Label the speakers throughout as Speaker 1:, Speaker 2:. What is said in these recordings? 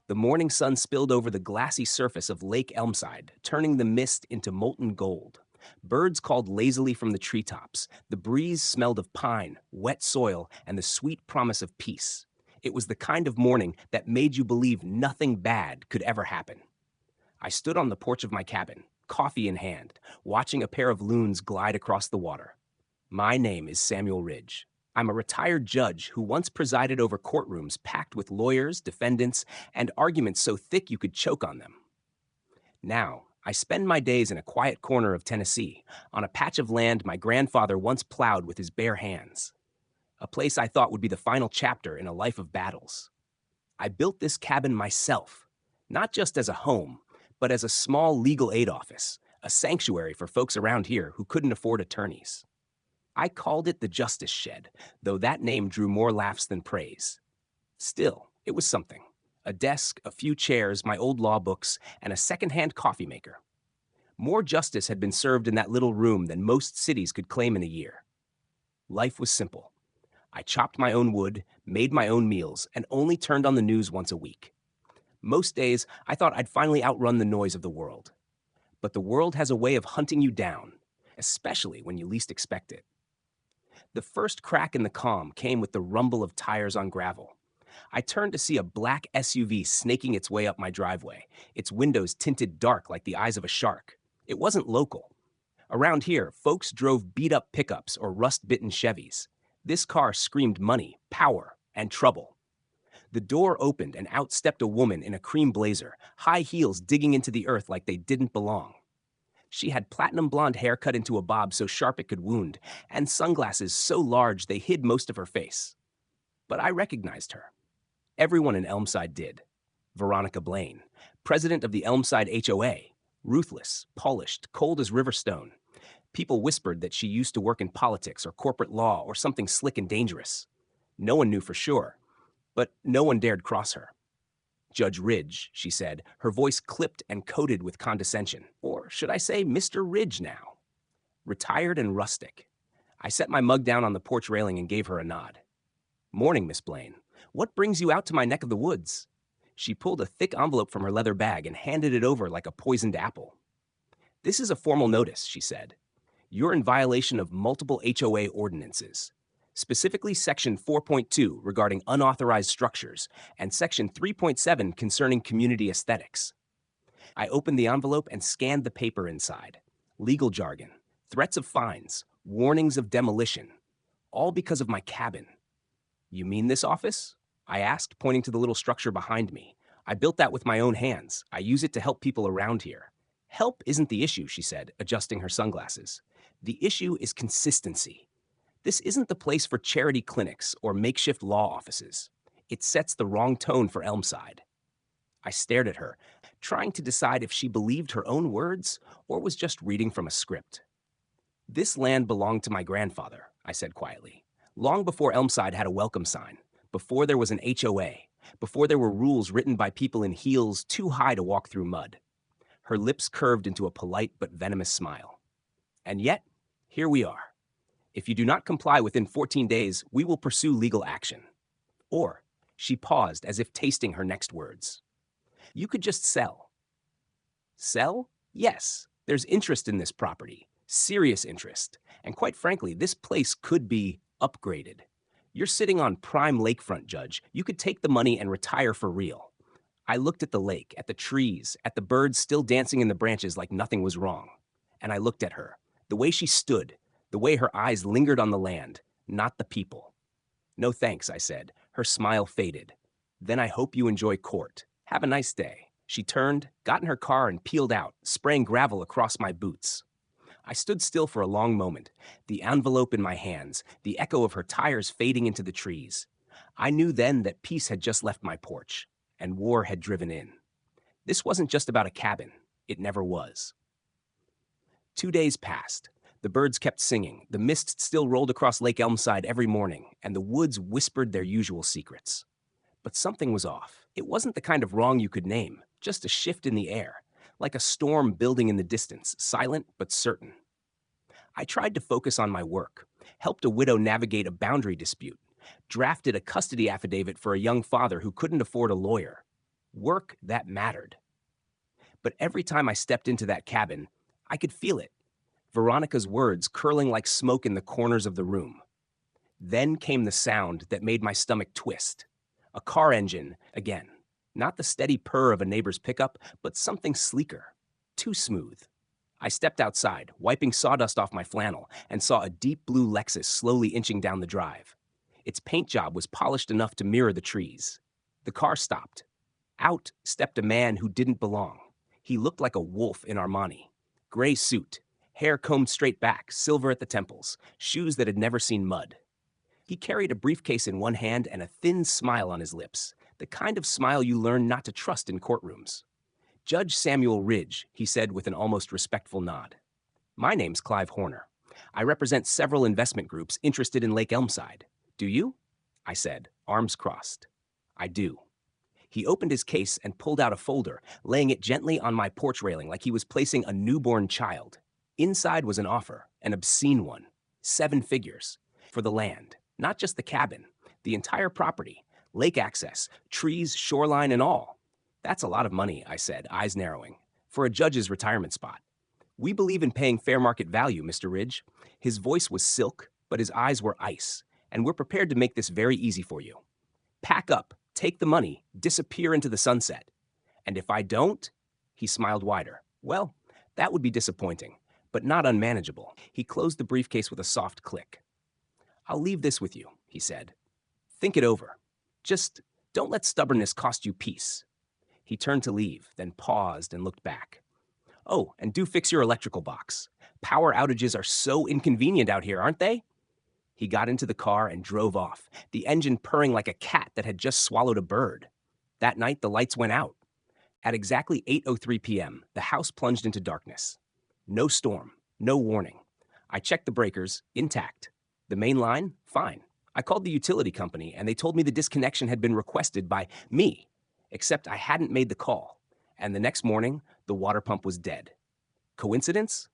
Speaker 1: The morning sun spilled over the glassy surface of Lake Elmside, turning the mist into molten gold. Birds called lazily from the treetops. The breeze smelled of pine, wet soil, and the sweet promise of peace. It was the kind of morning that made you believe nothing bad could ever happen. I stood on the porch of my cabin, coffee in hand, watching a pair of loons glide across the water. My name is Samuel Ridge. I'm a retired judge who once presided over courtrooms packed with lawyers, defendants, and arguments so thick you could choke on them. Now, I spend my days in a quiet corner of Tennessee, on a patch of land my grandfather once plowed with his bare hands. A place I thought would be the final chapter in a life of battles. I built this cabin myself, not just as a home, but as a small legal aid office, a sanctuary for folks around here who couldn't afford attorneys. I called it the Justice Shed, though that name drew more laughs than praise. Still, it was something. A desk, a few chairs, my old law books, and a second-hand coffee maker. More justice had been served in that little room than most cities could claim in a year. Life was simple. I chopped my own wood, made my own meals, and only turned on the news once a week. Most days, I thought I'd finally outrun the noise of the world. But the world has a way of hunting you down, especially when you least expect it. The first crack in the calm came with the rumble of tires on gravel. I turned to see a black SUV snaking its way up my driveway, its windows tinted dark like the eyes of a shark. It wasn't local. Around here, folks drove beat-up pickups or rust-bitten Chevys. This car screamed money, power, and trouble. The door opened and out stepped a woman in a cream blazer, high heels digging into the earth like they didn't belong. She had platinum blonde hair cut into a bob so sharp it could wound, and sunglasses so large they hid most of her face. But I recognized her. Everyone in Elmside did. Veronica Blaine, president of the Elmside HOA, ruthless, polished, cold as river stone. People whispered that she used to work in politics or corporate law or something slick and dangerous. No one knew for sure, but no one dared cross her. Judge Ridge, she said, her voice clipped and coated with condescension. Or should I say Mr. Ridge now? Retired and rustic. I set my mug down on the porch railing and gave her a nod. Morning, Miss Blaine. What brings you out to my neck of the woods? She pulled a thick envelope from her leather bag and handed it over like a poisoned apple. This is a formal notice, she said. You're in violation of multiple HOA ordinances. Specifically Section 4.2 regarding unauthorized structures, and Section 3.7 concerning community aesthetics. I opened the envelope and scanned the paper inside. Legal jargon, threats of fines, warnings of demolition, all because of my cabin. You mean this office? I asked, pointing to the little structure behind me. I built that with my own hands. I use it to help people around here. Help isn't the issue, she said, adjusting her sunglasses. The issue is consistency. This isn't the place for charity clinics or makeshift law offices. It sets the wrong tone for Elmside. I stared at her, trying to decide if she believed her own words or was just reading from a script. This land belonged to my grandfather, I said quietly, long before Elmside had a welcome sign, before there was an HOA, before there were rules written by people in heels too high to walk through mud. Her lips curved into a polite but venomous smile. And yet, here we are. If you do not comply within 14 days, we will pursue legal action. Or, she paused as if tasting her next words. You could just sell. Sell? Yes, there's interest in this property, serious interest. And quite frankly, this place could be upgraded. You're sitting on prime lakefront, Judge. You could take the money and retire for real. I looked at the lake, at the trees, at the birds still dancing in the branches like nothing was wrong. And I looked at her, the way she stood, the way her eyes lingered on the land, not the people. No thanks, I said. Her smile faded. Then I hope you enjoy court. Have a nice day. She turned, got in her car, and peeled out, spraying gravel across my boots. I stood still for a long moment, the envelope in my hands, the echo of her tires fading into the trees. I knew then that peace had just left my porch, and war had driven in. This wasn't just about a cabin. It never was. 2 days passed. The birds kept singing, the mist still rolled across Lake Elmside every morning, and the woods whispered their usual secrets. But something was off. It wasn't the kind of wrong you could name, just a shift in the air, like a storm building in the distance, silent but certain. I tried to focus on my work, helped a widow navigate a boundary dispute, drafted a custody affidavit for a young father who couldn't afford a lawyer. Work that mattered. But every time I stepped into that cabin, I could feel it. Veronica's words curling like smoke in the corners of the room. Then came the sound that made my stomach twist. A car engine, again. Not the steady purr of a neighbor's pickup, but something sleeker. Too smooth. I stepped outside, wiping sawdust off my flannel, and saw a deep blue Lexus slowly inching down the drive. Its paint job was polished enough to mirror the trees. The car stopped. Out stepped a man who didn't belong. He looked like a wolf in Armani. Gray suit, hair combed straight back, silver at the temples, shoes that had never seen mud. He carried a briefcase in one hand and a thin smile on his lips, the kind of smile you learn not to trust in courtrooms. Judge Samuel Ridge, he said with an almost respectful nod. My name's Clive Horner. I represent several investment groups interested in Lake Elmside. Do you? I said, arms crossed. I do. He opened his case and pulled out a folder, laying it gently on my porch railing like he was placing a newborn child. Inside was an offer, an obscene one, 7 figures, for the land, not just the cabin, the entire property, lake access, trees, shoreline, and all. That's a lot of money, I said, eyes narrowing, for a judge's retirement spot. We believe in paying fair market value, Mr. Ridge. His voice was silk, but his eyes were ice, and we're prepared to make this very easy for you. Pack up, take the money, disappear into the sunset. And if I don't, he smiled wider. Well, that would be disappointing, but not unmanageable. He closed the briefcase with a soft click. I'll leave this with you, he said. Think it over. Just don't let stubbornness cost you peace. He turned to leave, then paused and looked back. Oh, and do fix your electrical box. Power outages are so inconvenient out here, aren't they? He got into the car and drove off, the engine purring like a cat that had just swallowed a bird. That night, the lights went out. At exactly 8:03 p.m., the house plunged into darkness. No storm, no warning. I checked the breakers, intact. The main line, fine. I called the utility company, and they told me the disconnection had been requested by me, except I hadn't made the call. And the next morning, the water pump was dead. Coincidence?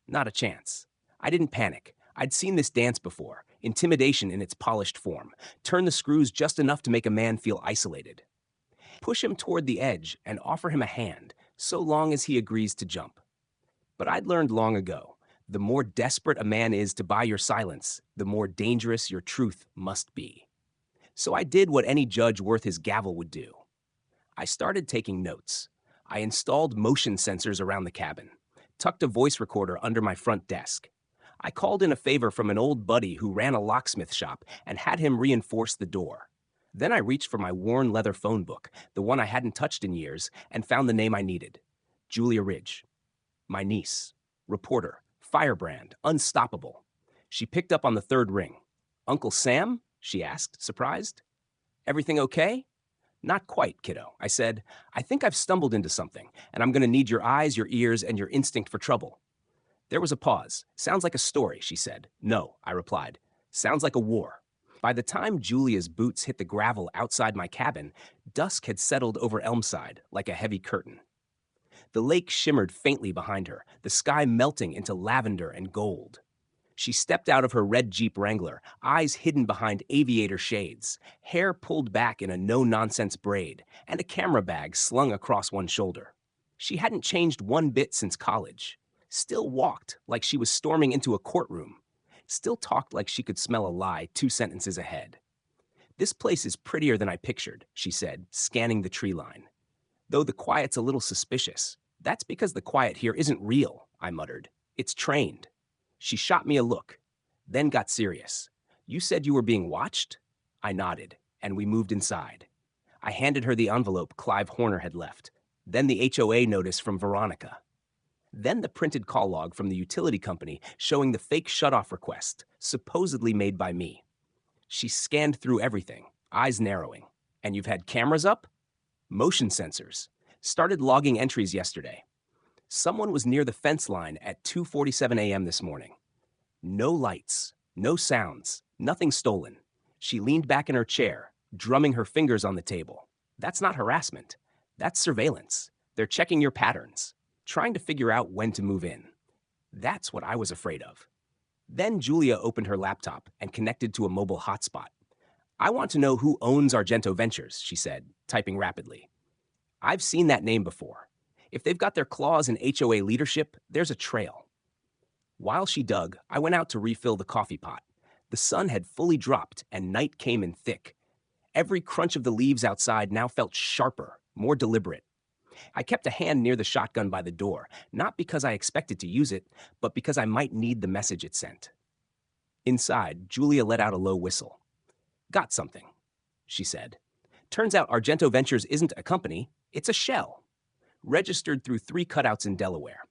Speaker 1: Not a chance. I didn't panic. I'd seen this dance before, intimidation in its polished form. Turn the screws just enough to make a man feel isolated. Push him toward the edge and offer him a hand, so long as he agrees to jump. But I'd learned long ago, the more desperate a man is to buy your silence, the more dangerous your truth must be. So I did what any judge worth his gavel would do. I started taking notes. I installed motion sensors around the cabin, tucked a voice recorder under my front desk. I called in a favor from an old buddy who ran a locksmith shop and had him reinforce the door. Then I reached for my worn leather phone book, the one I hadn't touched in years, and found the name I needed. Julia Ridge. My niece. Reporter. Firebrand. Unstoppable. She picked up on the third ring. Uncle Sam? She asked, surprised. Everything okay? Not quite, kiddo, I said. I think I've stumbled into something, and I'm going to need your eyes, your ears, and your instinct for trouble. There was a pause. Sounds like a story, she said. No, I replied. Sounds like a war. By the time Julia's boots hit the gravel outside my cabin, dusk had settled over Elmside like a heavy curtain. The lake shimmered faintly behind her, the sky melting into lavender and gold. She stepped out of her red Jeep Wrangler, eyes hidden behind aviator shades, hair pulled back in a no-nonsense braid, and a camera bag slung across one shoulder. She hadn't changed one bit since college. Still walked like she was storming into a courtroom. Still talked like she could smell a lie 2 sentences ahead. This place is prettier than I pictured, she said, scanning the tree line. Though the quiet's a little suspicious. That's because the quiet here isn't real, I muttered. It's trained. She shot me a look, then got serious. You said you were being watched? I nodded, and we moved inside. I handed her the envelope Clive Horner had left, then the HOA notice from Veronica. Then the printed call log from the utility company showing the fake shutoff request, supposedly made by me. She scanned through everything, eyes narrowing. And you've had cameras up? Motion sensors. Started logging entries yesterday. Someone was near the fence line at 2:47 a.m. this morning. No lights, no sounds, nothing stolen. She leaned back in her chair, drumming her fingers on the table. That's not harassment. That's surveillance. They're checking your patterns, trying to figure out when to move in. That's what I was afraid of. Then Julia opened her laptop and connected to a mobile hotspot. I want to know who owns Argento Ventures, she said, typing rapidly. I've seen that name before. If they've got their claws in HOA leadership, there's a trail. While she dug, I went out to refill the coffee pot. The sun had fully dropped and night came in thick. Every crunch of the leaves outside now felt sharper, more deliberate. I kept a hand near the shotgun by the door, not because I expected to use it, but because I might need the message it sent. Inside, Julia let out a low whistle. "Got something," she said. "Turns out Argento Ventures isn't a company, it's a shell. Registered through 3 cutouts in Delaware.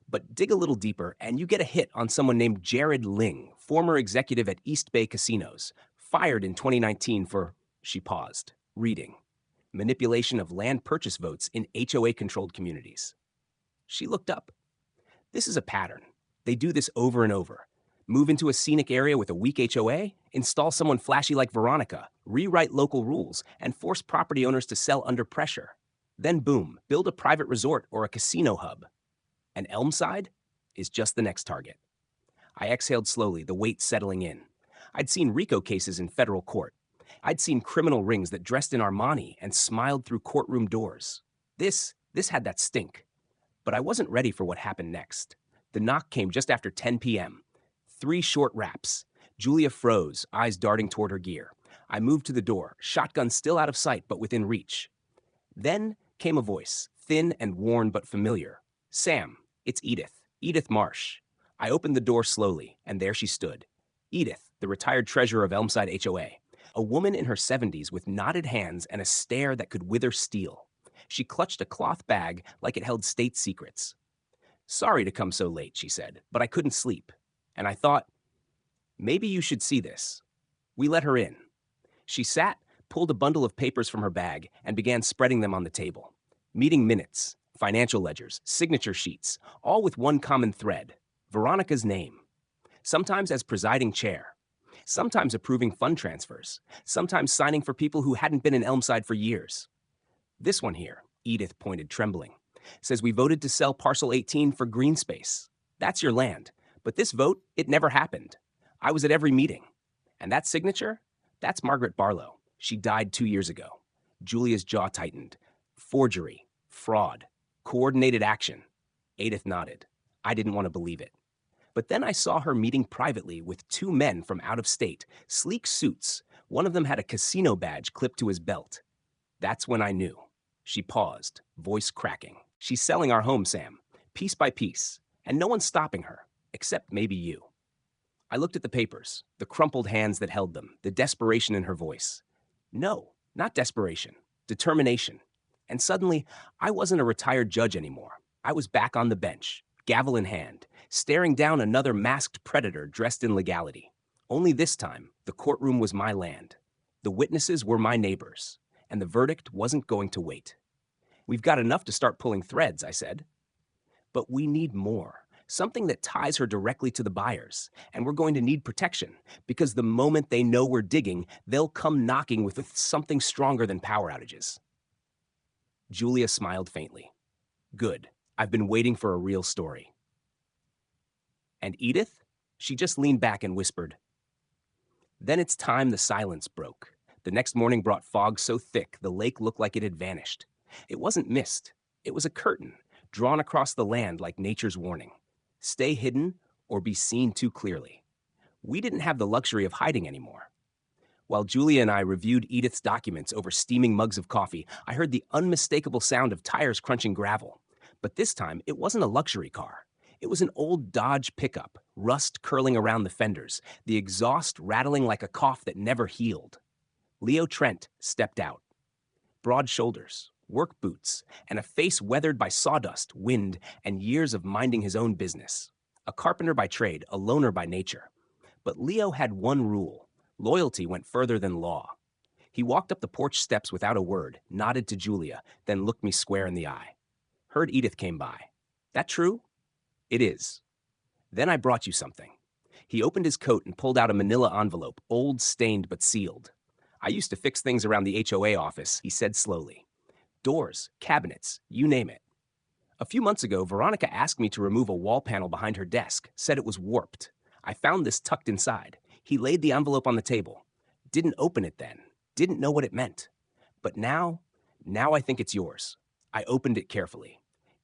Speaker 1: But dig a little deeper and you get a hit on someone named Jared Ling, former executive at East Bay Casinos, fired in 2019 for," she paused, reading, "manipulation of land purchase votes in HOA-controlled communities." She looked up. "This is a pattern. They do this over and over. Move into a scenic area with a weak HOA, install someone flashy like Veronica, rewrite local rules, and force property owners to sell under pressure. Then boom, build a private resort or a casino hub. And Elmside is just the next target." I exhaled slowly, the weight settling in. I'd seen RICO cases in federal court. I'd seen criminal rings that dressed in Armani and smiled through courtroom doors. This had that stink. But I wasn't ready for what happened next. The knock came just after 10 p.m. 3 short raps. Julia froze, eyes darting toward her gear. I moved to the door, shotgun still out of sight but within reach. Then came a voice, thin and worn but familiar. "Sam, it's Edith. Edith Marsh." I opened the door slowly, and there she stood. Edith, the retired treasurer of Elmside HOA. A woman in her 70s with knotted hands and a stare that could wither steel. She clutched a cloth bag like it held state secrets. "Sorry to come so late," she said, "but I couldn't sleep." And I thought, maybe you should see this. We let her in. She sat, pulled a bundle of papers from her bag, and began spreading them on the table. Meeting minutes, financial ledgers, signature sheets, all with one common thread, Veronica's name. Sometimes as presiding chair, sometimes approving fund transfers, sometimes signing for people who hadn't been in Elmside for years. "This one here," Edith pointed, trembling, "says we voted to sell parcel 18 for green space. That's your land. But this vote, it never happened. I was at every meeting. And that signature? That's Margaret Barlow. She died 2 years ago." Julia's jaw tightened. "Forgery, fraud, coordinated action." Edith nodded. I didn't want to believe it. But then I saw her meeting privately with 2 men from out of state, sleek suits. One of them had a casino badge clipped to his belt. That's when I knew. She paused, voice cracking. "She's selling our home, Sam, piece by piece, and no one's stopping her, except maybe you." I looked at the papers, the crumpled hands that held them, the desperation in her voice. No, not desperation, determination. And suddenly, I wasn't a retired judge anymore. I was back on the bench, gavel in hand, staring down another masked predator dressed in legality. Only this time, the courtroom was my land. The witnesses were my neighbors, and the verdict wasn't going to wait. "We've got enough to start pulling threads," I said. "But we need more, something that ties her directly to the buyers. And we're going to need protection, because the moment they know we're digging, they'll come knocking with something stronger than power outages." Julia smiled faintly. "Good. I've been waiting for a real story." "And Edith?" She just leaned back and whispered. Then it's time the silence broke. The next morning brought fog so thick the lake looked like it had vanished. It wasn't mist. It was a curtain, drawn across the land like nature's warning. Stay hidden or be seen too clearly. We didn't have the luxury of hiding anymore. While Julia and I reviewed Edith's documents over steaming mugs of coffee, I heard the unmistakable sound of tires crunching gravel. But this time, it wasn't a luxury car. It was an old Dodge pickup, rust curling around the fenders, the exhaust rattling like a cough that never healed. Leo Trent stepped out. Broad shoulders, work boots, and a face weathered by sawdust, wind, and years of minding his own business. A carpenter by trade, a loner by nature. But Leo had one rule. Loyalty went further than law. He walked up the porch steps without a word, nodded to Julia, then looked me square in the eye. "Heard Edith came by. That true?" "It is." "Then I brought you something." He opened his coat and pulled out a manila envelope, old, stained, but sealed. "I used to fix things around the HOA office," he said slowly. "Doors, cabinets, you name it. A few months ago, Veronica asked me to remove a wall panel behind her desk, said it was warped. I found this tucked inside. He laid the envelope on the table. Didn't open it then. Didn't know what it meant. But now I think it's yours. I opened it carefully.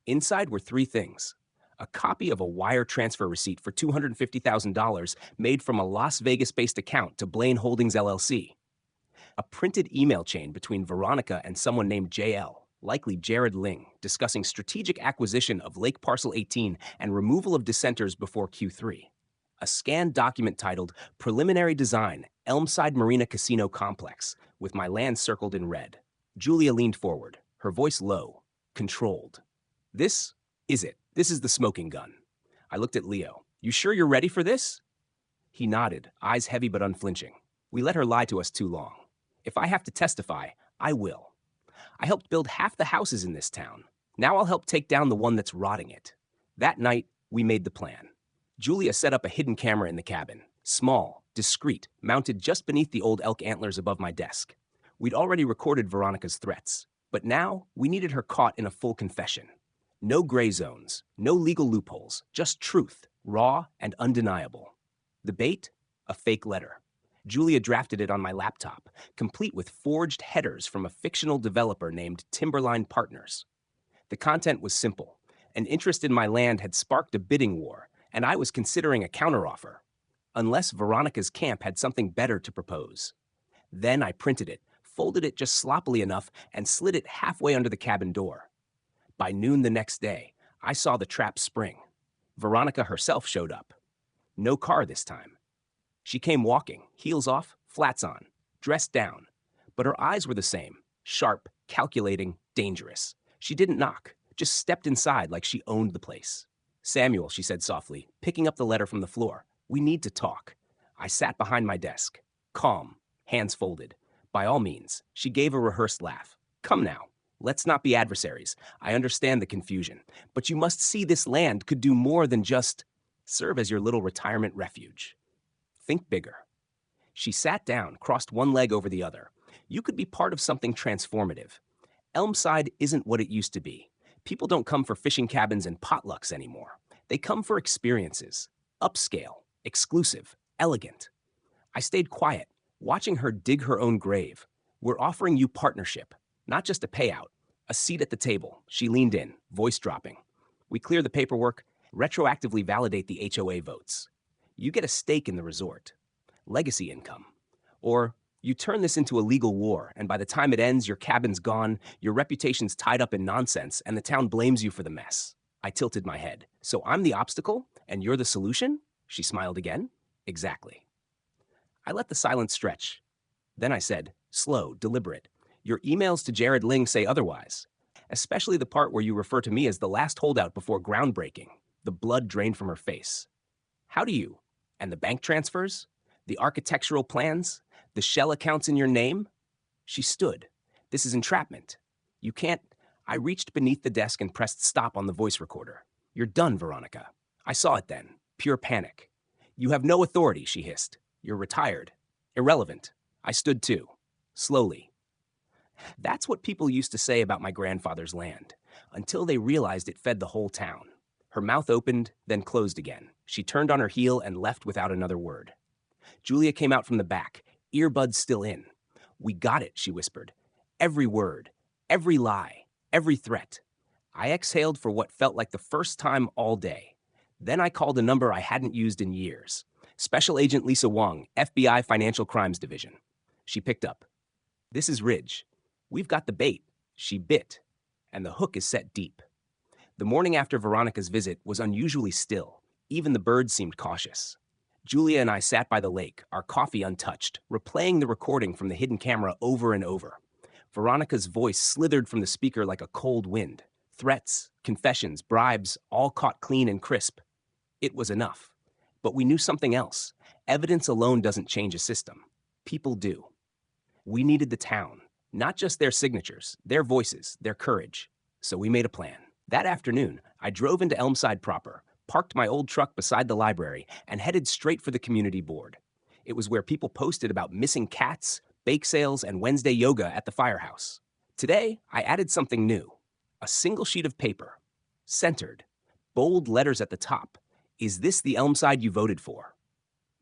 Speaker 1: Inside were three things: a copy of a wire transfer receipt for $250,000 made from a Las Vegas based account to Blaine Holdings LLC, a printed email chain between Veronica and someone named JL, likely Jared Ling, discussing strategic acquisition of Lake Parcel 18 and removal of dissenters before Q3, a scanned document titled Preliminary Design, Elmside Marina Casino Complex, with my land circled in red. Julia leaned forward, her voice low, controlled. This is it. This is the smoking gun. I looked at Leo. You sure you're ready for this? He nodded, eyes heavy but unflinching. We let her lie to us too long. If I have to testify, I will. I helped build half the houses in this town. Now I'll help take down the one that's rotting it. That night, we made the plan. Julia set up a hidden camera in the cabin, small, discreet, mounted just beneath the old elk antlers above my desk. We'd already recorded Veronica's threats, but now we needed her caught in a full confession. No gray zones, no legal loopholes, just truth, raw and undeniable. The bait? A fake letter. Julia drafted it on my laptop, complete with forged headers from a fictional developer named Timberline Partners. The content was simple. An interest in my land had sparked a bidding war, and I was considering a counteroffer, unless Veronica's camp had something better to propose. Then I printed it, folded it just sloppily enough, and slid it halfway under the cabin door. By noon the next day, I saw the trap spring. Veronica herself showed up. No car this time. She came walking, heels off, flats on, dressed down. But her eyes were the same, sharp, calculating, dangerous. She didn't knock, just stepped inside like she owned the place. Samuel, she said softly, picking up the letter from the floor. We need to talk. I sat behind my desk, calm, hands folded. By all means, she gave a rehearsed laugh. Come now, let's not be adversaries. I understand the confusion, but you must see this land could do more than just serve as your little retirement refuge. Think bigger. She sat down, crossed one leg over the other. You could be part of something transformative. Elmside isn't what it used to be. People don't come for fishing cabins and potlucks anymore. They come for experiences. Upscale, exclusive, elegant. I stayed quiet, watching her dig her own grave. We're offering you partnership, not just a payout. A seat at the table. She leaned in, voice dropping. We clear the paperwork, retroactively validate the HOA votes. You get a stake in the resort. Legacy income. Or you turn this into a legal war, and by the time it ends, your cabin's gone, your reputation's tied up in nonsense, and the town blames you for the mess. I tilted my head. So I'm the obstacle, and you're the solution? She smiled again. Exactly. I let the silence stretch. Then I said, slow, deliberate. Your emails to Jared Ling say otherwise, especially the part where you refer to me as the last holdout before groundbreaking. The blood drained from her face. How do you? And the bank transfers? The architectural plans? The shell accounts in your name? She stood. This is entrapment. You can't. I reached beneath the desk and pressed stop on the voice recorder. You're done, Veronica. I saw it then. Pure panic. You have no authority, she hissed. You're retired. Irrelevant. I stood too. Slowly. That's what people used to say about my grandfather's land, until they realized it fed the whole town. Her mouth opened, then closed again. She turned on her heel and left without another word. Julia came out from the back, earbuds still in. We got it, she whispered. Every word, every lie, every threat. I exhaled for what felt like the first time all day. Then I called a number I hadn't used in years. Special Agent Lisa Wong, FBI Financial Crimes Division. She picked up. This is Ridge. We've got the bait. She bit. And the hook is set deep. The morning after Veronica's visit was unusually still. Even the birds seemed cautious. Julia and I sat by the lake, our coffee untouched, replaying the recording from the hidden camera over and over. Veronica's voice slithered from the speaker like a cold wind. Threats, confessions, bribes, all caught clean and crisp. It was enough. But we knew something else. Evidence alone doesn't change a system. People do. We needed the town, not just their signatures, their voices, their courage. So we made a plan. That afternoon, I drove into Elmside proper, parked my old truck beside the library, and headed straight for the community board. It was where people posted about missing cats, bake sales, and Wednesday yoga at the firehouse. Today, I added something new. A single sheet of paper. Centered. Bold letters at the top. Is this the Elmside you voted for?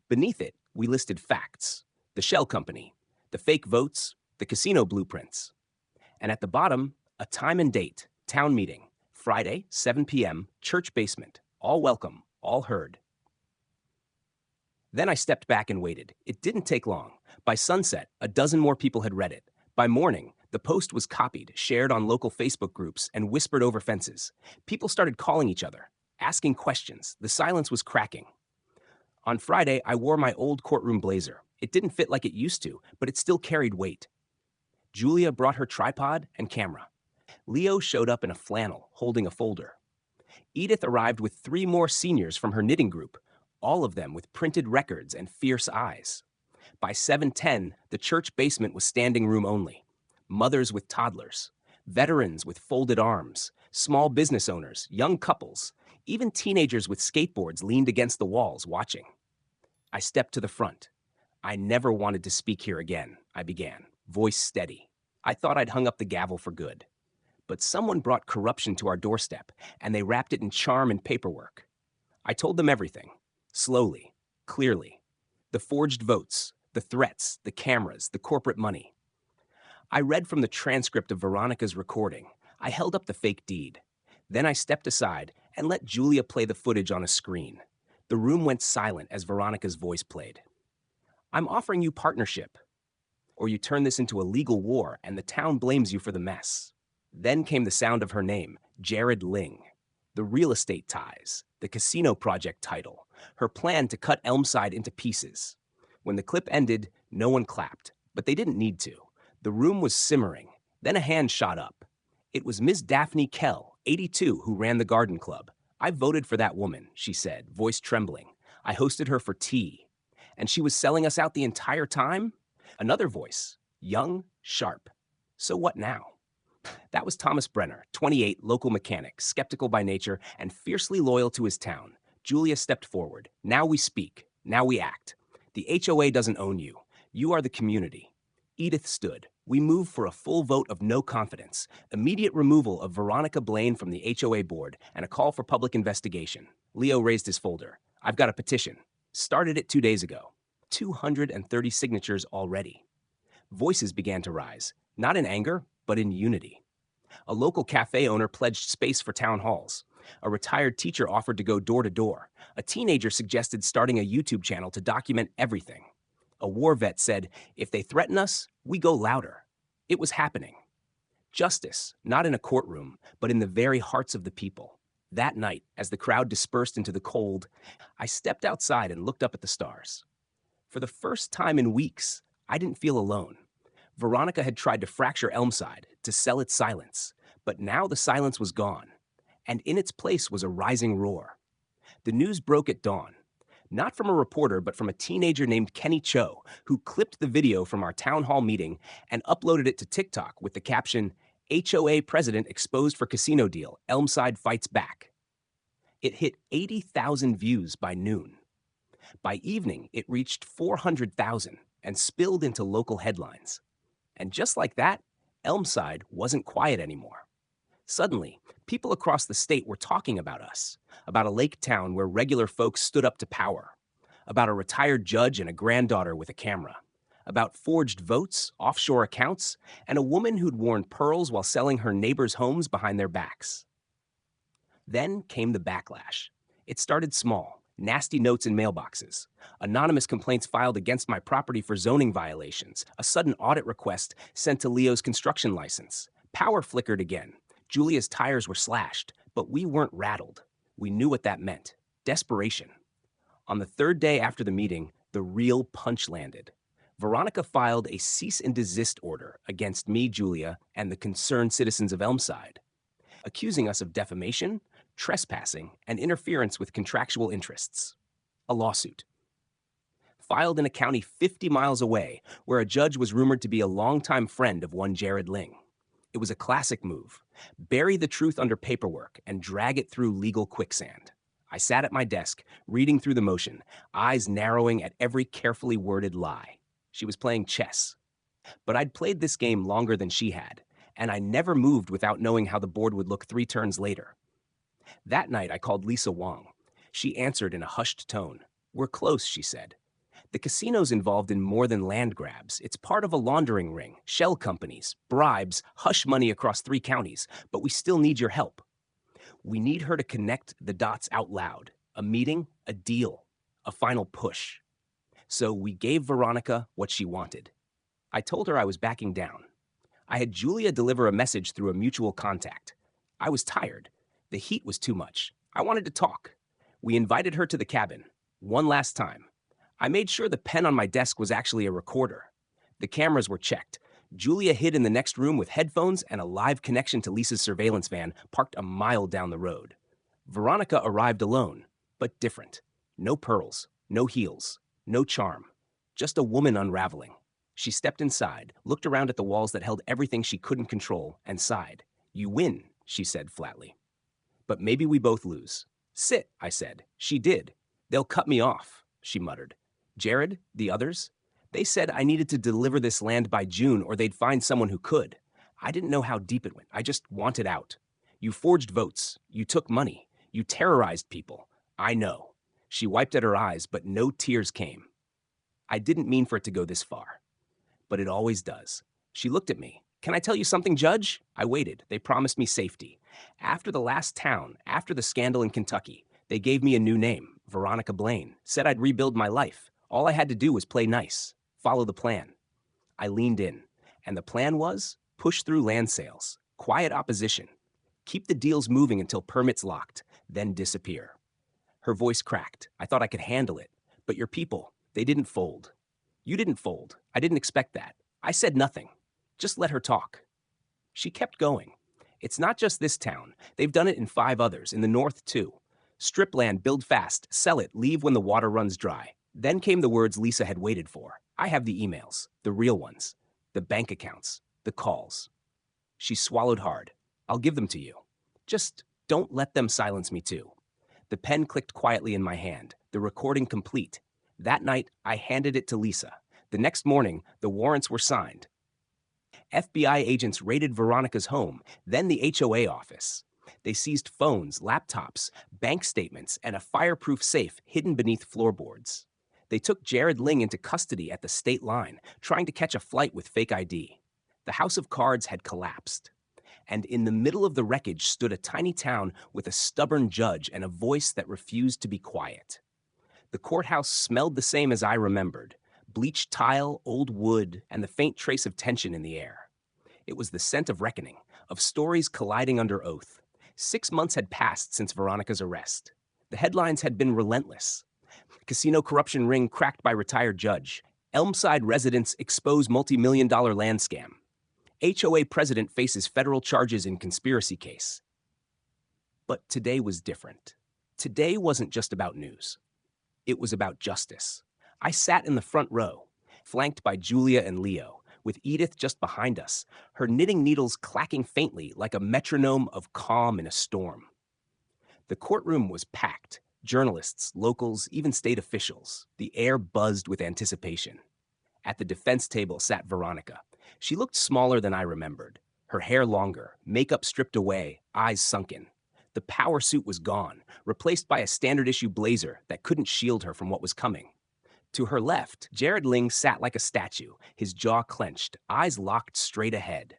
Speaker 1: Beneath it, we listed facts. The shell company, the fake votes, the casino blueprints. And at the bottom, a time and date. Town meeting, Friday, 7 p.m., church basement. All welcome, all heard. Then I stepped back and waited. It didn't take long. By sunset, a dozen more people had read it. By morning, the post was copied, shared on local Facebook groups, and whispered over fences. People started calling each other, asking questions. The silence was cracking. On Friday, I wore my old courtroom blazer. It didn't fit like it used to, but it still carried weight. Julia brought her tripod and camera. Leo showed up in a flannel, holding a folder. Edith arrived with 3 more seniors from her knitting group, all of them with printed records and fierce eyes. By 7:10, the church basement was standing room only. Mothers with toddlers, veterans with folded arms, small business owners, young couples, even teenagers with skateboards leaned against the walls watching. I stepped to the front. I never wanted to speak here again, I began, voice steady. I thought I'd hung up the gavel for good. But someone brought corruption to our doorstep, and they wrapped it in charm and paperwork. I told them everything, slowly, clearly. The forged votes, the threats, the cameras, the corporate money. I read from the transcript of Veronica's recording. I held up the fake deed. Then I stepped aside and let Julia play the footage on a screen. The room went silent as Veronica's voice played. I'm offering you partnership, or you turn this into a legal war and the town blames you for the mess. Then came the sound of her name, Jared Ling. The real estate ties, the casino project title, her plan to cut Elmside into pieces. When the clip ended, no one clapped, but they didn't need to. The room was simmering. Then a hand shot up. It was Miss Daphne Kell, 82, who ran the garden club. I voted for that woman, she said, voice trembling. I hosted her for tea. And she was selling us out the entire time? Another voice, young, sharp. So what now? That was Thomas Brenner, 28, local mechanic, skeptical by nature and fiercely loyal to his town. Julia stepped forward. Now we speak. Now we act. The HOA doesn't own you. You are the community. Edith stood. We move for a full vote of no confidence, immediate removal of Veronica Blaine from the HOA board, and a call for public investigation. Leo raised his folder. I've got a petition. Started it 2 days ago. 230 signatures already. Voices began to rise, not in anger, but in unity. A local cafe owner pledged space for town halls. A retired teacher offered to go door to door. A teenager suggested starting a YouTube channel to document everything. A war vet said, if they threaten us, we go louder. It was happening. Justice, not in a courtroom, but in the very hearts of the people. That night, as the crowd dispersed into the cold, I stepped outside and looked up at the stars. For the first time in weeks, I didn't feel alone. Veronica had tried to fracture Elmside, to sell its silence, but now the silence was gone, and in its place was a rising roar. The news broke at dawn, not from a reporter, but from a teenager named Kenny Cho, who clipped the video from our town hall meeting and uploaded it to TikTok with the caption, HOA president exposed for casino deal, Elmside fights back. It hit 80,000 views by noon. By evening, it reached 400,000 and spilled into local headlines. And just like that, Elmside wasn't quiet anymore. Suddenly, people across the state were talking about us, about a lake town where regular folks stood up to power, about a retired judge and a granddaughter with a camera, about forged votes, offshore accounts, and a woman who'd worn pearls while selling her neighbors' homes behind their backs. Then came the backlash. It started small, nasty notes in mailboxes, anonymous complaints filed against my property for zoning violations, a sudden audit request sent to Leo's construction license. Power flickered again. Julia's tires were slashed, but we weren't rattled. We knew what that meant. Desperation. On the 3rd day after the meeting, the real punch landed. Veronica filed a cease and desist order against me, Julia, and the concerned citizens of Elmside, accusing us of defamation, trespassing, and interference with contractual interests. A lawsuit. Filed in a county 50 miles away, where a judge was rumored to be a longtime friend of one Jared Ling. It was a classic move. Bury the truth under paperwork and drag it through legal quicksand. I sat at my desk, reading through the motion, eyes narrowing at every carefully worded lie. She was playing chess. But I'd played this game longer than she had, and I never moved without knowing how the board would look 3 turns later. That night, I called Lisa Wong. She answered in a hushed tone. We're close, she said. The casino's involved in more than land grabs. It's part of a laundering ring, shell companies, bribes, hush money across 3 counties, but we still need your help. We need her to connect the dots out loud. A meeting, a deal, a final push. So we gave Veronica what she wanted. I told her I was backing down. I had Julia deliver a message through a mutual contact. I was tired. The heat was too much. I wanted to talk. We invited her to the cabin. One last time. I made sure the pen on my desk was actually a recorder. The cameras were checked. Julia hid in the next room with headphones and a live connection to Lisa's surveillance van parked a mile down the road. Veronica arrived alone, but different. No pearls, no heels, no charm. Just a woman unraveling. She stepped inside, looked around at the walls that held everything she couldn't control, and sighed. "You win," she said flatly. "But maybe we both lose." "Sit," I said. She did. "They'll cut me off," she muttered. "Jared, the others? They said I needed to deliver this land by June or they'd find someone who could. I didn't know how deep it went. I just wanted out. You forged votes. You took money. You terrorized people. I know." She wiped at her eyes, but no tears came. "I didn't mean for it to go this far. But it always does." She looked at me. "Can I tell you something, Judge?" I waited. They promised me safety. After the last town, after the scandal in Kentucky, they gave me a new name, Veronica Blaine, said I'd rebuild my life. All I had to do was play nice, follow the plan. I leaned in, and the plan was push through land sales, quiet opposition, keep the deals moving until permits locked, then disappear. Her voice cracked. I thought I could handle it. "But your people, they didn't fold." "You didn't fold. I didn't expect that. I said nothing. Just let her talk." She kept going. "It's not just this town. They've done it in 5 others, in the north too. Strip land, build fast, sell it, leave when the water runs dry." Then came the words Lisa had waited for. I have the emails, the real ones, the bank accounts, the calls. She swallowed hard. "I'll give them to you. Just don't let them silence me too." The pen clicked quietly in my hand, the recording complete. That night, I handed it to Lisa. The next morning, the warrants were signed. FBI agents raided Veronica's home, then the HOA office. They seized phones, laptops, bank statements, and a fireproof safe hidden beneath floorboards. They took Jared Ling into custody at the state line, trying to catch a flight with fake ID. The house of cards had collapsed. And in the middle of the wreckage stood a tiny town with a stubborn judge and a voice that refused to be quiet. The courthouse smelled the same as I remembered: bleached tile, old wood, and the faint trace of tension in the air. It was the scent of reckoning, of stories colliding under oath. 6 months had passed since Veronica's arrest. The headlines had been relentless. Casino corruption ring cracked by retired judge. Elmside residents expose multi-million-dollar land scam. HOA president faces federal charges in conspiracy case. But today was different. Today wasn't just about news. It was about justice. I sat in the front row, flanked by Julia and Leo, with Edith just behind us, her knitting needles clacking faintly like a metronome of calm in a storm. The courtroom was packed. Journalists, locals, even state officials. The air buzzed with anticipation. At the defense table sat Veronica. She looked smaller than I remembered. Her hair longer, makeup stripped away, eyes sunken. The power suit was gone, replaced by a standard-issue blazer that couldn't shield her from what was coming. To her left, Jared Ling sat like a statue, his jaw clenched, eyes locked straight ahead.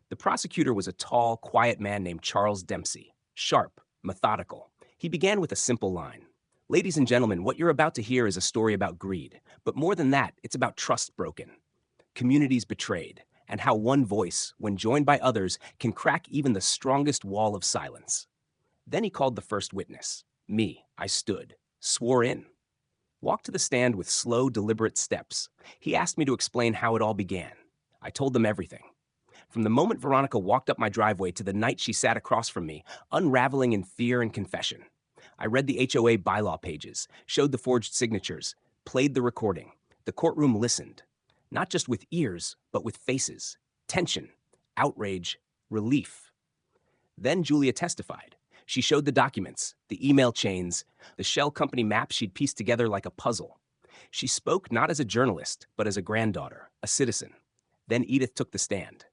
Speaker 1: The prosecutor was a tall, quiet man named Charles Dempsey, sharp, methodical. He began with a simple line. "Ladies and gentlemen, what you're about to hear is a story about greed. But more than that, it's about trust broken, communities betrayed, and how one voice, when joined by others, can crack even the strongest wall of silence." Then he called the first witness. Me. I stood, swore in. Walked to the stand with slow, deliberate steps. He asked me to explain how it all began. I told them everything. From the moment Veronica walked up my driveway to the night she sat across from me, unraveling in fear and confession. I read the HOA bylaw pages, showed the forged signatures, played the recording. The courtroom listened, not just with ears, but with faces. Tension, outrage, relief. Then Julia testified. She showed the documents, the email chains, the shell company map she'd pieced together like a puzzle. She spoke not as a journalist, but as a granddaughter, a citizen. Then Edith took the stand.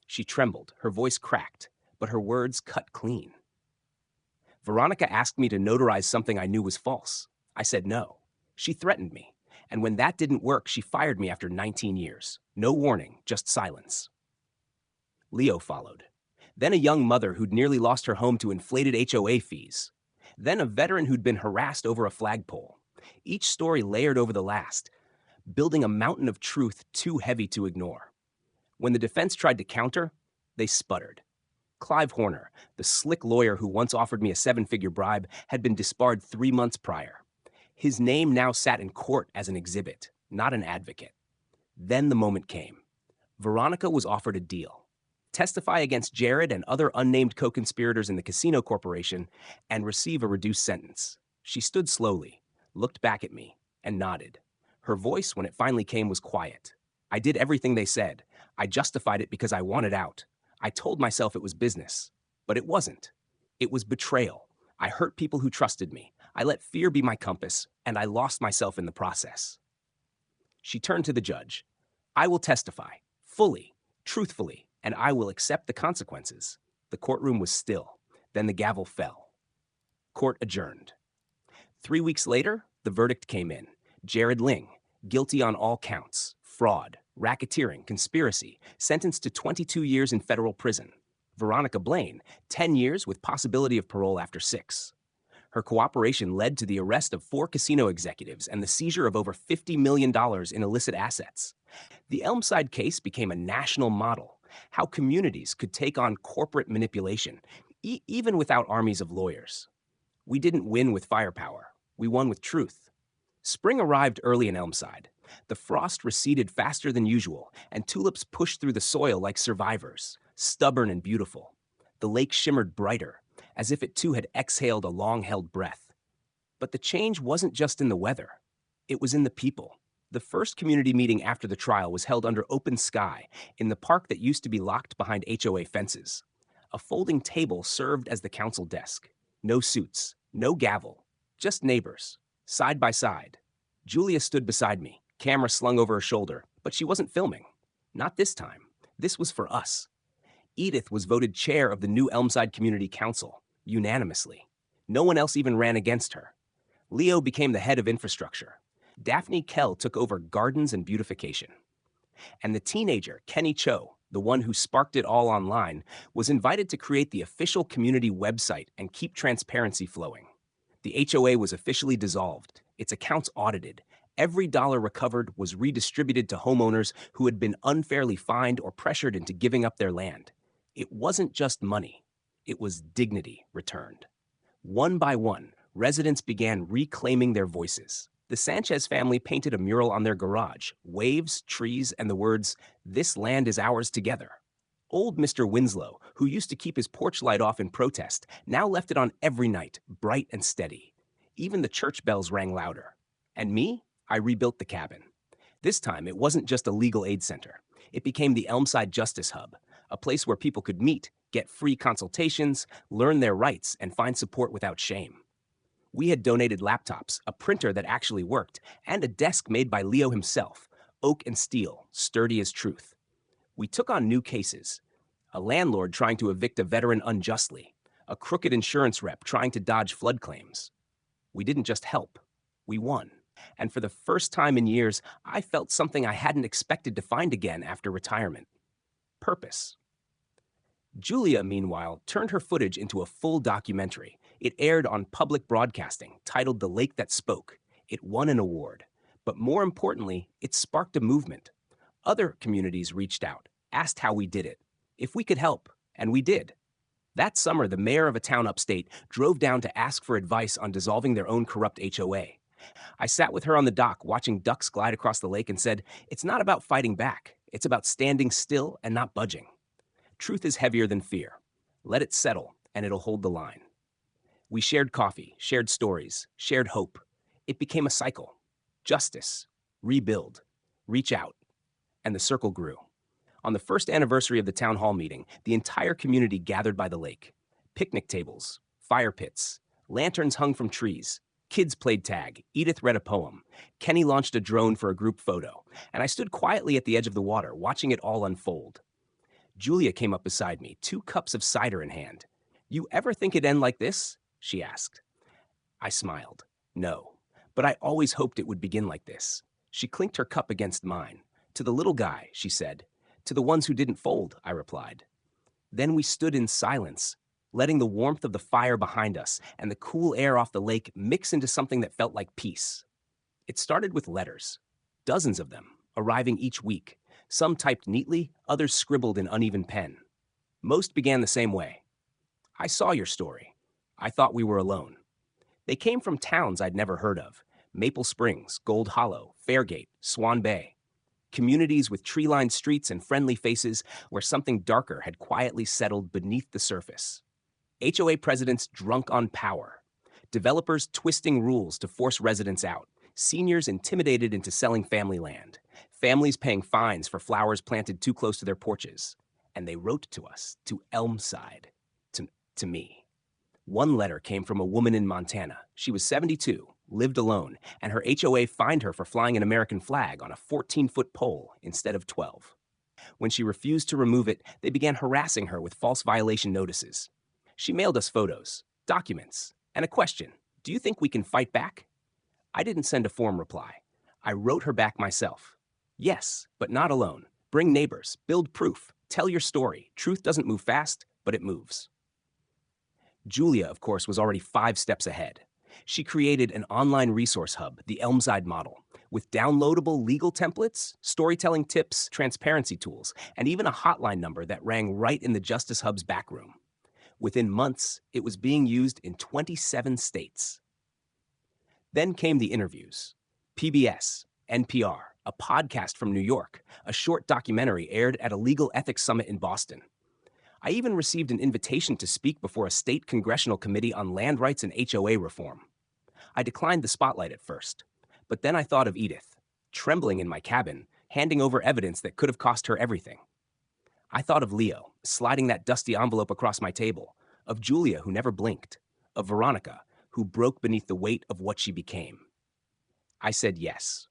Speaker 1: She trembled, her voice cracked, but her words cut clean. Veronica asked me to notarize something I knew was false. I said no. She threatened me. And when that didn't work, she fired me after 19 years. No warning, just silence. Leo followed. Then a young mother who'd nearly lost her home to inflated HOA fees. Then a veteran who'd been harassed over a flagpole. Each story layered over the last, building a mountain of truth too heavy to ignore. When the defense tried to counter, they sputtered. Clive Horner, the slick lawyer who once offered me a 7-figure bribe, had been disbarred 3 months prior. His name now sat in court as an exhibit, not an advocate. Then the moment came. Veronica was offered a deal. Testify against Jared and other unnamed co-conspirators in the casino corporation and receive a reduced sentence. She stood slowly, looked back at me, and nodded. Her voice, when it finally came, was quiet. I did everything they said. I justified it because I wanted out. I told myself it was business, but it wasn't. It was betrayal. I hurt people who trusted me. I let fear be my compass, and I lost myself in the process. She turned to the judge. I will testify, fully, truthfully, and I will accept the consequences. The courtroom was still. Then the gavel fell. Court adjourned. 3 weeks later, the verdict came in. Jared Ling, guilty on all counts. Fraud, racketeering, conspiracy, sentenced to 22 years in federal prison. Veronica Blaine, 10 years with possibility of parole after 6. Her cooperation led to the arrest of 4 casino executives and the seizure of over $50 million in illicit assets. The Elmside case became a national model, how communities could take on corporate manipulation, even without armies of lawyers. We didn't win with firepower. We won with truth. Spring arrived early in Elmside. The frost receded faster than usual, and tulips pushed through the soil like survivors, stubborn and beautiful. The lake shimmered brighter, as if it too had exhaled a long-held breath. But the change wasn't just in the weather. It was in the people. The first community meeting after the trial was held under open sky in the park that used to be locked behind HOA fences. A folding table served as the council desk. No suits, no gavel, just neighbors, side by side. Julia stood beside me, camera slung over her shoulder, but she wasn't filming. Not this time. This was for us. Edith was voted chair of the new Elmside Community Council, unanimously. No one else even ran against her. Leo became the head of infrastructure. Daphne Kell took over gardens and beautification. And the teenager, Kenny Cho, the one who sparked it all online, was invited to create the official community website and keep transparency flowing. The HOA was officially dissolved, its accounts audited. Every dollar recovered was redistributed to homeowners who had been unfairly fined or pressured into giving up their land. It wasn't just money. It was dignity returned. One by one, residents began reclaiming their voices. The Sanchez family painted a mural on their garage, waves, trees, and the words, "This land is ours together." Old Mr. Winslow, who used to keep his porch light off in protest, now left it on every night, bright and steady. Even the church bells rang louder. And me? I rebuilt the cabin. This time, it wasn't just a legal aid center. It became the Elmside Justice Hub, a place where people could meet, get free consultations, learn their rights, and find support without shame. We had donated laptops, a printer that actually worked, and a desk made by Leo himself, oak and steel, sturdy as truth. We took on new cases. A landlord trying to evict a veteran unjustly, a crooked insurance rep trying to dodge flood claims. We didn't just help, we won. And for the first time in years, I felt something I hadn't expected to find again after retirement. Purpose. Julia, meanwhile, turned her footage into a full documentary. It aired on public broadcasting, titled The Lake That Spoke. It won an award. But more importantly, it sparked a movement. Other communities reached out, asked how we did it, if we could help, and we did. That summer, the mayor of a town upstate drove down to ask for advice on dissolving their own corrupt HOA. I sat with her on the dock watching ducks glide across the lake and said, "It's not about fighting back. It's about standing still and not budging. Truth is heavier than fear. Let it settle, and it'll hold the line." We shared coffee, shared stories, shared hope. It became a cycle. Justice, rebuild, reach out. And the circle grew. On the first anniversary of the town hall meeting, the entire community gathered by the lake. Picnic tables, fire pits, lanterns hung from trees. Kids played tag. Edith read a poem. Kenny launched a drone for a group photo. And I stood quietly at the edge of the water, watching it all unfold. Julia came up beside me, 2 cups of cider in hand. "You ever think it'd end like this?" she asked. I smiled. No, but I always hoped it would begin like this. She clinked her cup against mine. "To the little guy," she said. "To the ones who didn't fold," I replied. Then we stood in silence, letting the warmth of the fire behind us and the cool air off the lake mix into something that felt like peace. It started with letters, dozens of them, arriving each week, some typed neatly, others scribbled in uneven pen. Most began the same way. "I saw your story. I thought we were alone." They came from towns I'd never heard of: Maple Springs, Gold Hollow, Fairgate, Swan Bay. Communities with tree-lined streets and friendly faces where something darker had quietly settled beneath the surface. HOA presidents drunk on power. Developers twisting rules to force residents out. Seniors intimidated into selling family land. Families paying fines for flowers planted too close to their porches. And they wrote to us, to Elmside, to me. One letter came from a woman in Montana. She was 72, lived alone, and her HOA fined her for flying an American flag on a 14-foot pole instead of 12. When she refused to remove it, they began harassing her with false violation notices. She mailed us photos, documents, and a question: "Do you think we can fight back?" I didn't send a form reply. I wrote her back myself. "Yes, but not alone. Bring neighbors, build proof, tell your story. Truth doesn't move fast, but it moves." Julia, of course, was already 5 steps ahead. She created an online resource hub, the Elmside model, with downloadable legal templates, storytelling tips, transparency tools, and even a hotline number that rang right in the Justice Hub's back room. Within months, it was being used in 27 states. Then came the interviews. PBS, NPR, a podcast from New York, a short documentary aired at a legal ethics summit in Boston. I even received an invitation to speak before a state congressional committee on land rights and HOA reform. I declined the spotlight at first, but then I thought of Edith, trembling in my cabin, handing over evidence that could have cost her everything. I thought of Leo, sliding that dusty envelope across my table, of Julia, who never blinked, of Veronica, who broke beneath the weight of what she became. I said yes.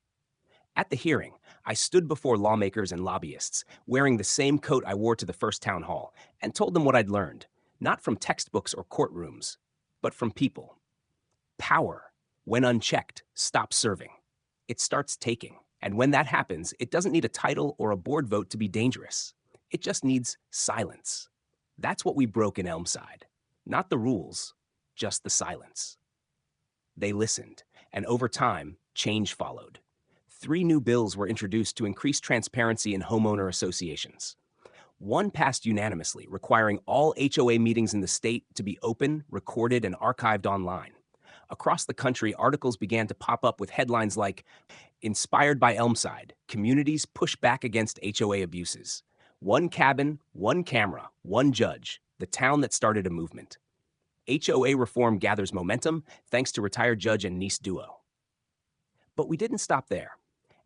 Speaker 1: At the hearing, I stood before lawmakers and lobbyists, wearing the same coat I wore to the first town hall, and told them what I'd learned, not from textbooks or courtrooms, but from people. Power, when unchecked, stops serving. It starts taking. And when that happens, it doesn't need a title or a board vote to be dangerous. It just needs silence. That's what we broke in Elmside. Not the rules, just the silence. They listened, and over time, change followed. 3 new bills were introduced to increase transparency in homeowner associations. One passed unanimously, requiring all HOA meetings in the state to be open, recorded, and archived online. Across the country, articles began to pop up with headlines like, "Inspired by Elmside, communities push back against HOA abuses. One cabin, one camera, one judge, the town that started a movement. HOA reform gathers momentum thanks to retired judge and niece duo." But we didn't stop there.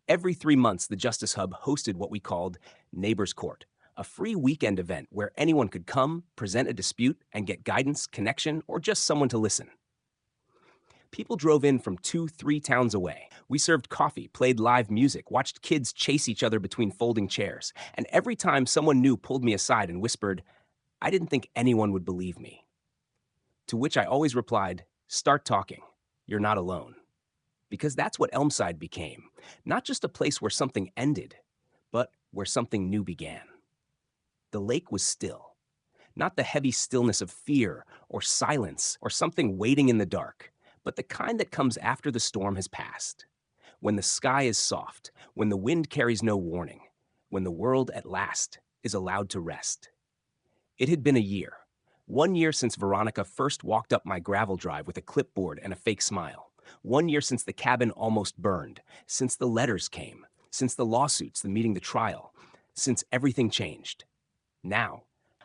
Speaker 1: Every 3 months, the Justice Hub hosted what we called Neighbors Court, a free weekend event where anyone could come, present a dispute, and get guidance, connection, or just someone to listen. People drove in from 2-3 towns away. We served coffee, played live music, watched kids chase each other between folding chairs, and every time someone new pulled me aside and whispered, "I didn't think anyone would believe me." To which I always replied, "Start talking. You're not alone." Because that's what Elmside became, not just a place where something ended, but where something new began. The lake was still, not the heavy stillness of fear or silence or something waiting in the dark, but the kind that comes after the storm has passed, when the sky is soft, when the wind carries no warning, when the world at last is allowed to rest. It had been a year. 1 year since Veronica first walked up my gravel drive with a clipboard and a fake smile. 1 year since the cabin almost burned, since the letters came, since the lawsuits, the meeting, the trial, since everything changed. Now,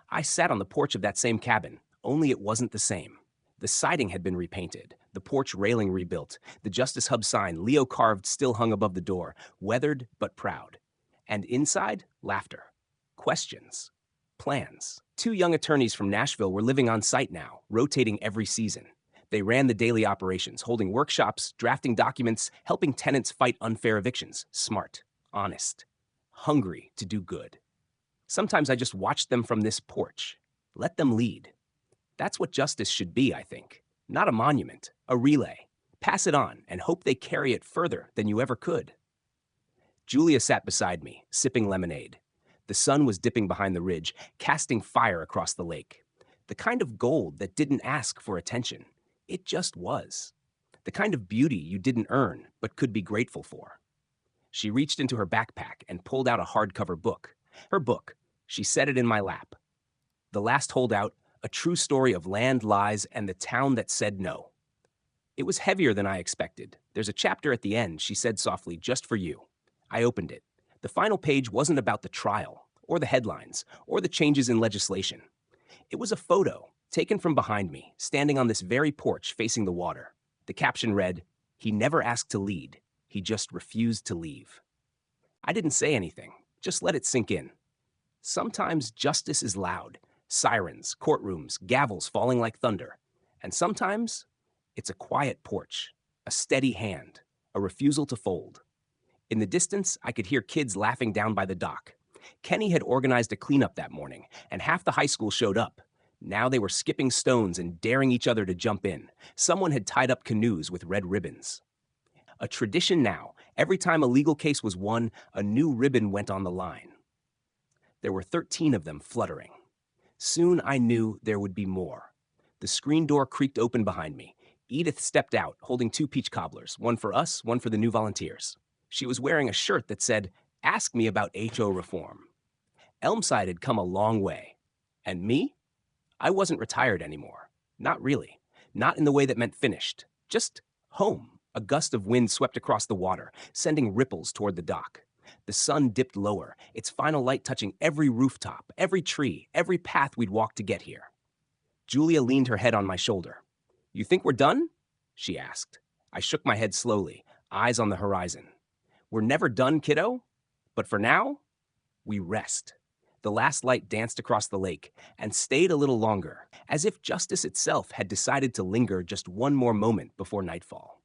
Speaker 1: I sat on the porch of that same cabin, only it wasn't the same. The siding had been repainted, the porch railing rebuilt, the Justice Hub sign, Leo carved, still hung above the door, weathered but proud. And inside, laughter, questions, plans. 2 young attorneys from Nashville were living on site now, rotating every season. They ran the daily operations, holding workshops, drafting documents, helping tenants fight unfair evictions. Smart, honest, hungry to do good. Sometimes I just watched them from this porch. Let them lead. That's what justice should be, I think. Not a monument, a relay. Pass it on and hope they carry it further than you ever could. Julia sat beside me, sipping lemonade. The sun was dipping behind the ridge, casting fire across the lake. The kind of gold that didn't ask for attention. It just was. The kind of beauty you didn't earn, but could be grateful for. She reached into her backpack and pulled out a hardcover book. Her book. She set it in my lap. The Last Holdout, a true story of land lies and the town that said no. It was heavier than I expected. There's a chapter at the end, she said softly, just for you. I opened it. The final page wasn't about the trial, or the headlines, or the changes in legislation. It was a photo, taken from behind me, standing on this very porch facing the water. The caption read, "He never asked to lead. He just refused to leave." I didn't say anything, just let it sink in. Sometimes justice is loud. Sirens, courtrooms, gavels falling like thunder. And sometimes it's a quiet porch, a steady hand, a refusal to fold. In the distance, I could hear kids laughing down by the dock. Kenny had organized a cleanup that morning, and half the high school showed up. Now they were skipping stones and daring each other to jump in. Someone had tied up canoes with red ribbons. A tradition now, every time a legal case was won, a new ribbon went on the line. There were 13 of them fluttering. Soon I knew there would be more. The screen door creaked open behind me. Edith stepped out, holding 2 peach cobblers, one for us, one for the new volunteers. She was wearing a shirt that said, "Ask me about HO reform." Elmside had come a long way. And me? I wasn't retired anymore. Not really. Not in the way that meant finished. Just home. A gust of wind swept across the water, sending ripples toward the dock. The sun dipped lower, its final light touching every rooftop, every tree, every path we'd walked to get here. Julia leaned her head on my shoulder. "You think we're done?" she asked. I shook my head slowly, eyes on the horizon. "We're never done, kiddo. But for now, we rest." The last light danced across the lake and stayed a little longer, as if justice itself had decided to linger just one more moment before nightfall.